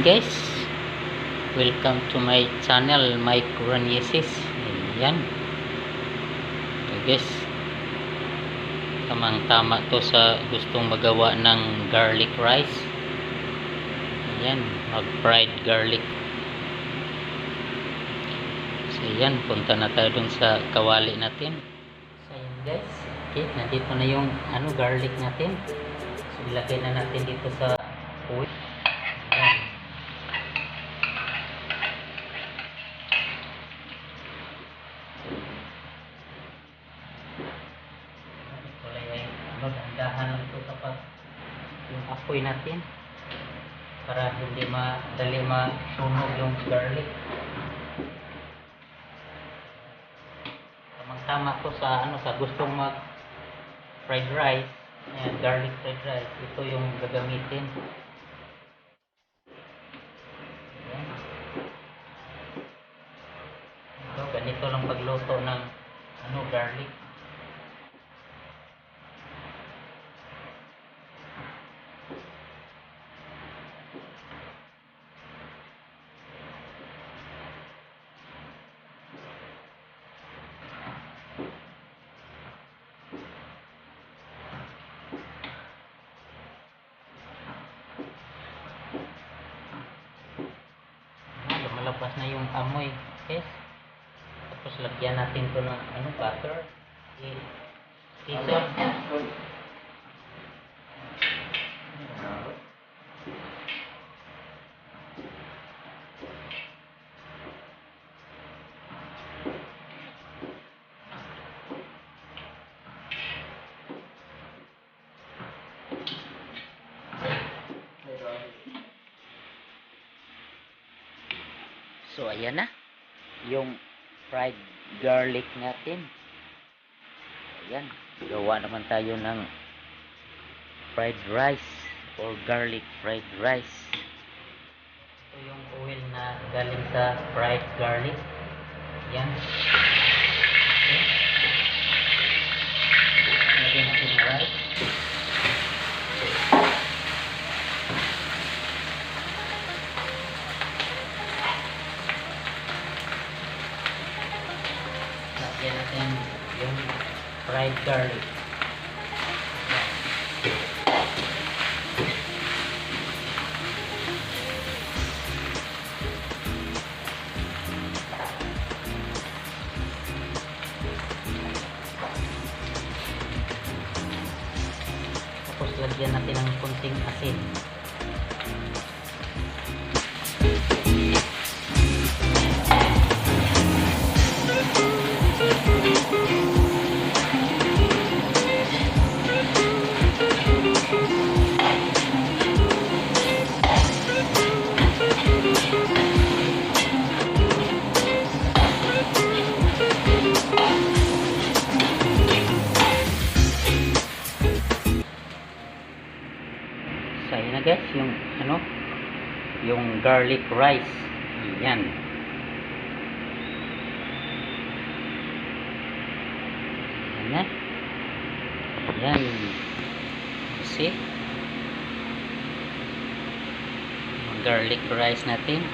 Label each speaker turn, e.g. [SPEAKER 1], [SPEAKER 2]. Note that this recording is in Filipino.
[SPEAKER 1] guys, welcome to my channel, Mike Ranyesis. Ayan. So guys, tamang tama to sa gustong magawa ng garlic rice. Ayan, mag fried garlic. So ayan, punta na tayo dun sa kawali natin. So ayan guys, okay, nandito na yung garlic natin. So ilagay na natin dito sa oil. Ayan. Magdahan lang ito kapag yung apoy natin para hindi madali masunog yung garlic. Tamang-tama to sa sa gustong mag fried rice. Ayan, garlic fried rice. Ito yung gagamitin. Ayan. Ito, ganito lang pagluto ng garlic. Lumalabas na yung amoy, okay? Tapos lagyan natin to ng butter. So ayan na yung fried garlic natin. Ayan, gawa naman tayo ng fried rice or garlic fried rice. Ito yung oil na galing sa fried garlic. Ayan. Okay. Lagyan natin yung rice. Lagyan natin yung fried garlic. Tapos lagyan natin ng kunting asin. So ayan na guys, yung garlic rice. Ayan. Ayan na. Ayan. See? Yung garlic rice natin.